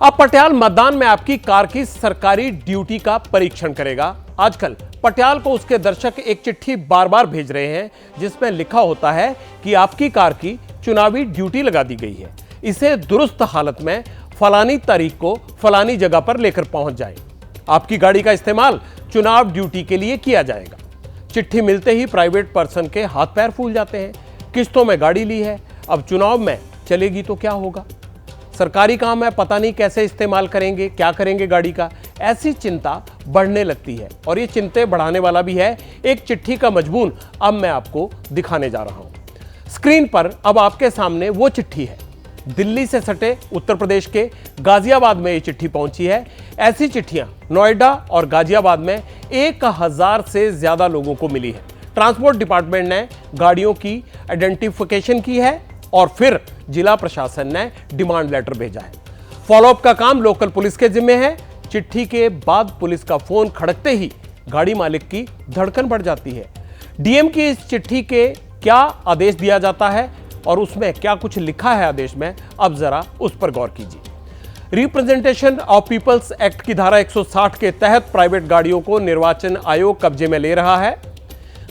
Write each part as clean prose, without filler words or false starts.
अब पटियाल मतदान में आपकी कार की सरकारी ड्यूटी का परीक्षण करेगा। आजकल पटियाल को उसके दर्शक एक चिट्ठी बार बार भेज रहे हैं जिसमें लिखा होता है कि आपकी कार की चुनावी ड्यूटी लगा दी गई है, इसे दुरुस्त हालत में फलानी तारीख को फलानी जगह पर लेकर पहुंच जाए। आपकी गाड़ी का इस्तेमाल चुनाव ड्यूटी के लिए किया जाएगा। चिट्ठी मिलते ही प्राइवेट पर्सन के हाथ पैर फूल जाते हैं। किस्तों में गाड़ी ली है, अब चुनाव में चलेगी तो क्या होगा? सरकारी काम है, पता नहीं कैसे इस्तेमाल करेंगे, क्या करेंगे गाड़ी का, ऐसी चिंता बढ़ने लगती है। और ये चिंताएं बढ़ाने वाला भी है एक चिट्ठी का मजमून अब मैं आपको दिखाने जा रहा हूं। स्क्रीन पर अब आपके सामने वो चिट्ठी है। दिल्ली से सटे उत्तर प्रदेश के गाजियाबाद में ये चिट्ठी पहुंची है। ऐसी चिट्ठियां नोएडा और गाजियाबाद में 1000 से ज्यादा लोगों को मिली है। ट्रांसपोर्ट डिपार्टमेंट ने गाड़ियों की आइडेंटिफिकेशन की है और फिर जिला प्रशासन ने डिमांड लेटर भेजा है। फॉलोअप का काम लोकल पुलिस के जिम्मे है। चिट्ठी के बाद पुलिस का फोन खड़कते ही गाड़ी मालिक की धड़कन बढ़ जाती है। डीएम की इस चिट्ठी के क्या आदेश दिया जाता है और उसमें क्या कुछ लिखा है आदेश में, अब जरा उस पर गौर कीजिए। रिप्रेजेंटेशन ऑफ पीपल्स एक्ट की धारा 160 के तहत प्राइवेट गाड़ियों को निर्वाचन आयोग कब्जे में ले रहा है।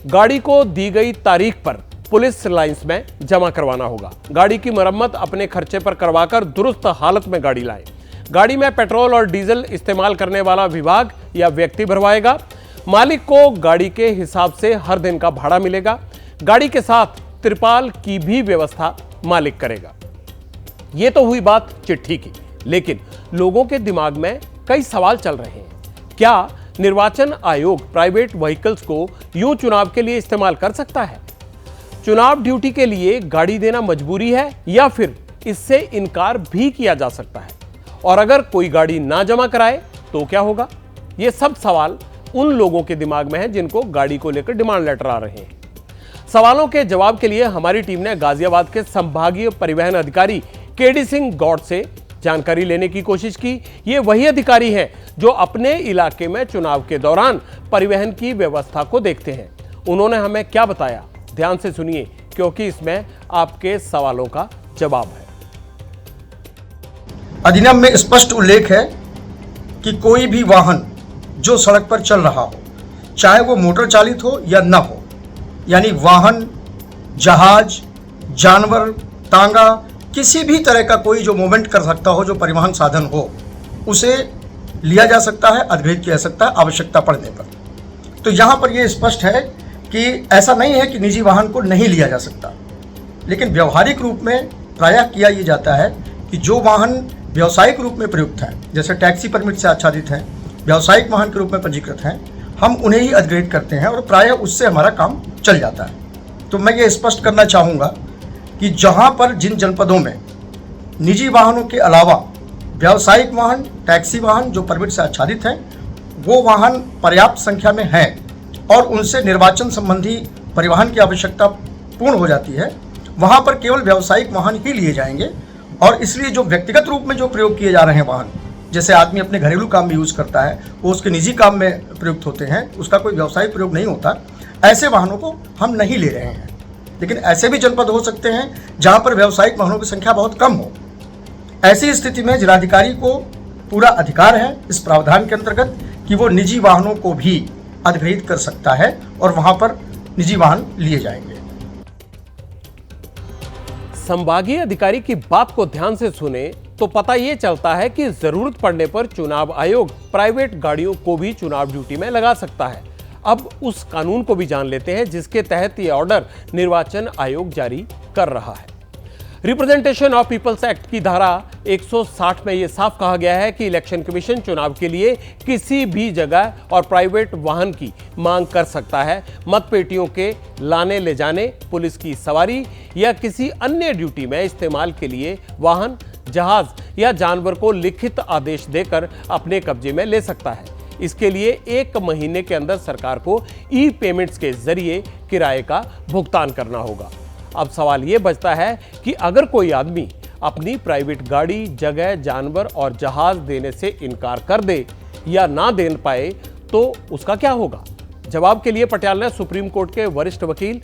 गाड़ी को दी गई तारीख पर पुलिस लाइंस में जमा करवाना होगा। गाड़ी की मरम्मत अपने खर्चे पर करवाकर दुरुस्त हालत में गाड़ी लाएं। गाड़ी में पेट्रोल और डीजल इस्तेमाल करने वाला विभाग या व्यक्ति भरवाएगा। मालिक को गाड़ी के हिसाब से हर दिन का भाड़ा मिलेगा। गाड़ी के साथ त्रिपाल की भी व्यवस्था मालिक करेगा। यह तो हुई बात चिट्ठी की, लेकिन लोगों के दिमाग में कई सवाल चल रहे हैं। क्या निर्वाचन आयोग प्राइवेट व्हीकल्स को यूं चुनाव के लिए इस्तेमाल कर सकता है? चुनाव ड्यूटी के लिए गाड़ी देना मजबूरी है या फिर इससे इनकार भी किया जा सकता है? और अगर कोई गाड़ी ना जमा कराए तो क्या होगा? ये सब सवाल उन लोगों के दिमाग में है जिनको गाड़ी को लेकर डिमांड लेटर आ रहे हैं। सवालों के जवाब के लिए हमारी टीम ने गाजियाबाद के संभागीय परिवहन अधिकारी केडी सिंह गौड़ से जानकारी लेने की कोशिश की। ये वही अधिकारी हैं जो अपने इलाके में चुनाव के दौरान परिवहन की व्यवस्था को देखते हैं। उन्होंने हमें क्या बताया, ध्यान से सुनिए, क्योंकि इसमें आपके सवालों का जवाब है। अधिनियम में स्पष्ट उल्लेख है कि कोई भी वाहन जो सड़क पर चल रहा हो, चाहे वो मोटर चालित हो या न हो, यानी वाहन, जहाज, जानवर, तांगा, किसी भी तरह का कोई जो मूवमेंट कर सकता हो, जो परिवहन साधन हो, उसे लिया जा सकता है, अधिग्रहित किया जा सकता है आवश्यकता पड़ने पर। तो यहाँ पर यह स्पष्ट है कि ऐसा नहीं है कि निजी वाहन को नहीं लिया जा सकता, लेकिन व्यवहारिक रूप में प्रायः किया ये जाता है कि जो वाहन व्यावसायिक रूप में प्रयुक्त हैं, जैसे टैक्सी परमिट से आच्छादित हैं, व्यावसायिक वाहन के रूप में पंजीकृत हैं, हम उन्हें ही अधिग्रहित करते हैं और प्रायः उससे हमारा काम चल जाता है। तो मैं ये स्पष्ट करना चाहूँगा कि जहाँ पर जिन जनपदों में निजी वाहनों के अलावा व्यावसायिक वाहन, टैक्सी वाहन जो परमिट से आच्छादित हैं, वो वाहन पर्याप्त संख्या में हैं और उनसे निर्वाचन संबंधी परिवहन की आवश्यकता पूर्ण हो जाती है, वहाँ पर केवल व्यावसायिक वाहन ही लिए जाएंगे। और इसलिए जो व्यक्तिगत रूप में जो प्रयोग किए जा रहे हैं वाहन, जैसे आदमी अपने घरेलू काम में यूज़ करता है, वो उसके निजी काम में प्रयुक्त होते हैं, उसका कोई व्यावसायिक प्रयोग नहीं होता, ऐसे वाहनों को हम नहीं ले रहे हैं। लेकिन ऐसे भी जनपद हो सकते हैं जहाँ पर व्यावसायिक वाहनों की संख्या बहुत कम हो। ऐसी स्थिति में जिलाधिकारी को पूरा अधिकार है इस प्रावधान के अंतर्गत कि वो निजी वाहनों को भी अधिग्रहित कर सकता है और वहाँ पर निजी वाहन लिए जाएंगे। संभागीय अधिकारी की बात को ध्यान से सुने तो पता यह चलता है कि जरूरत पड़ने पर चुनाव आयोग प्राइवेट गाड़ियों को भी चुनाव ड्यूटी में लगा सकता है। अब उस कानून को भी जान लेते हैं जिसके तहत यह ऑर्डर निर्वाचन आयोग जारी कर रहा है। रिप्रेजेंटेशन ऑफ पीपल्स एक्ट की धारा 160 में यह साफ कहा गया है कि इलेक्शन कमीशन चुनाव के लिए किसी भी जगह और प्राइवेट वाहन की मांग कर सकता है। मतपेटियों के लाने ले जाने, पुलिस की सवारी या किसी अन्य ड्यूटी में इस्तेमाल के लिए वाहन, जहाज या जानवर को लिखित आदेश देकर अपने कब्जे में ले सकता है। इसके लिए 1 महीने के अंदर सरकार को ई पेमेंट्स के जरिए किराए का भुगतान करना होगा। अब सवाल यह बचता है कि अगर कोई आदमी अपनी प्राइवेट गाड़ी, जगह, जानवर और जहाज देने से इनकार कर दे या ना दे पाए तो उसका क्या होगा? जवाब के लिए पटियाला ने सुप्रीम कोर्ट के वरिष्ठ वकील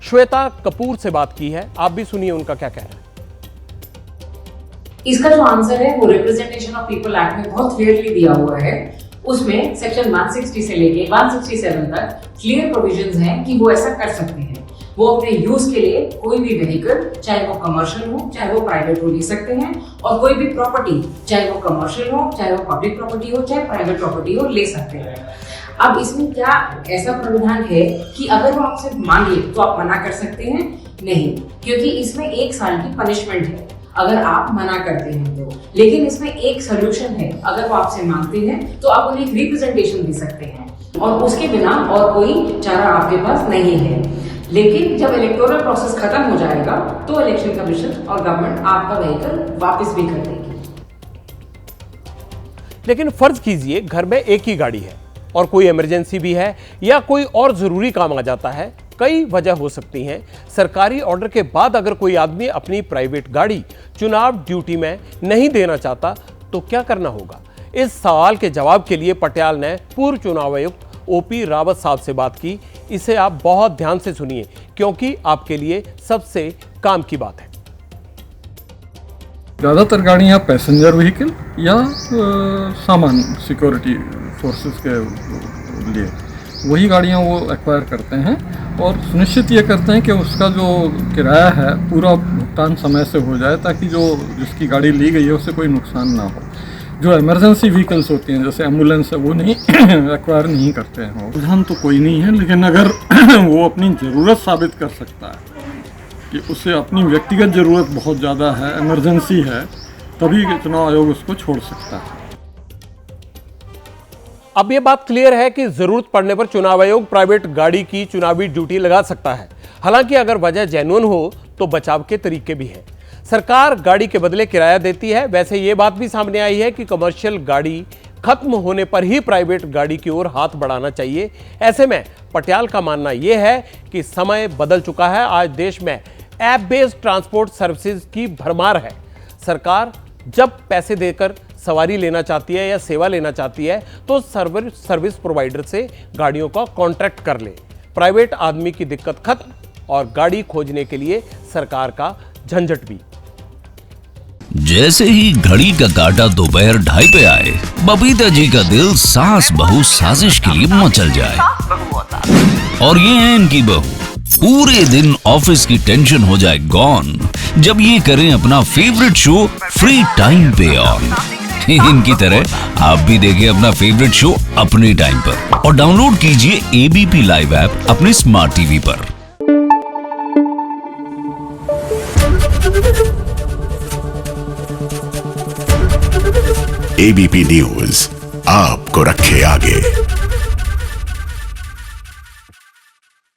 श्वेता कपूर से बात की है। आप भी सुनिए उनका क्या कहना है। इसका जो आंसर है वो रिप्रेजेंटेशन ऑफ पीपल एक्ट में बहुत क्लियरली दिया हुआ है। उसमें सेक्शन 160 से लेके 167 तक क्लियर प्रोविजंस हैं कि वो ऐसा कर सकते हैं। वो अपने यूज के लिए कोई भी व्हीकल, चाहे वो कमर्शियल हो चाहे वो प्राइवेट हो, ले सकते हैं, और कोई भी प्रॉपर्टी, चाहे वो कमर्शियल हो चाहे वो पब्लिक प्रॉपर्टी हो चाहे प्राइवेट प्रॉपर्टी हो, ले सकते हैं। अब इसमें क्या ऐसा प्रावधान है कि अगर वो आपसे मांगे तो आप मना कर सकते हैं? नहीं, क्योंकि इसमें 1 साल की पनिशमेंट है अगर आप मना करते हैं तो। लेकिन इसमें एक सोल्यूशन है, अगर वो आपसे मांगते हैं तो आप उन्हें एक रिप्रेजेंटेशन दे सकते हैं, और उसके बिना और कोई चारा आपके पास नहीं है। लेकिन जब इलेक्टोरल प्रोसेस खत्म हो जाएगा तो इलेक्शन कमीशन और गवर्नमेंट आपका व्हीकल वापस भी कर देगी। लेकिन फर्ज कीजिए घर में एक ही गाड़ी है और कोई इमरजेंसी भी है या कोई और जरूरी काम आ जाता है। कई वजह हो सकती हैं। सरकारी ऑर्डर के बाद अगर कोई आदमी अपनी प्राइवेट गाड़ी चुनाव ड्यूटी में नहीं देना चाहता तो क्या करना होगा? इस सवाल के जवाब के लिए पटियाला ने पूर्व चुनाव आयुक्त ओपी रावत साहब से बात की। इसे आप बहुत ध्यान से सुनिए क्योंकि आपके लिए सबसे काम की बात है। ज़्यादातर गाड़ियाँ पैसेंजर व्हीकल या सामान सिक्योरिटी फोर्सेस के लिए वही गाड़ियाँ वो एक्वायर करते हैं और सुनिश्चित ये करते हैं कि उसका जो किराया है पूरा भुगतान समय से हो जाए ताकि जो जिसकी गाड़ी ली गई है उससे कोई नुकसान ना हो। जो इमरजेंसी व्हीकल्स होती हैं जैसे एम्बुलेंस है वो नहीं एक्वायर नहीं करते हैं। वो रुझान तो कोई नहीं है, लेकिन अगर वो अपनी ज़रूरत साबित कर सकता है कि उसे अपनी व्यक्तिगत ज़रूरत बहुत ज़्यादा है, इमरजेंसी है, तभी चुनाव आयोग उसको छोड़ सकता है। अब यह बात क्लियर है कि जरूरत पड़ने पर चुनाव आयोग प्राइवेट गाड़ी की चुनावी ड्यूटी लगा सकता है। हालांकि अगर वजह जेन्युइन हो तो बचाव के तरीके भी हैं। सरकार गाड़ी के बदले किराया देती है। वैसे ये बात भी सामने आई है कि कमर्शियल गाड़ी खत्म होने पर ही प्राइवेट गाड़ी की ओर हाथ बढ़ाना चाहिए। ऐसे में पटियाला का मानना यह है कि समय बदल चुका है। आज देश में ऐप बेस्ड ट्रांसपोर्ट सर्विसेज की भरमार है। सरकार जब पैसे देकर सवारी लेना चाहती है या सेवा लेना चाहती है तो सर्विस प्रोवाइडर से गाड़ियों का कॉन्ट्रैक्ट कर ले। प्राइवेट आदमी की दिक्कत खत्म और गाड़ी खोजने के लिए सरकार का झंझट भी। जैसे ही घड़ी का काटा दोपहर 2:30 पे आए, बबीता जी का दिल सास बहू साजिश के लिए मचल जाए। और ये है इनकी बहू, पूरे दिन ऑफिस की टेंशन हो जाए गॉन जब ये करें अपना फेवरेट शो फ्री टाइम पे ऑन। इनकी तरह आप भी देखिए अपना फेवरेट शो अपने टाइम पर और डाउनलोड कीजिए एबीपी लाइव ऐप अपने स्मार्ट टीवी पर। एबीपी न्यूज आपको रखे आगे।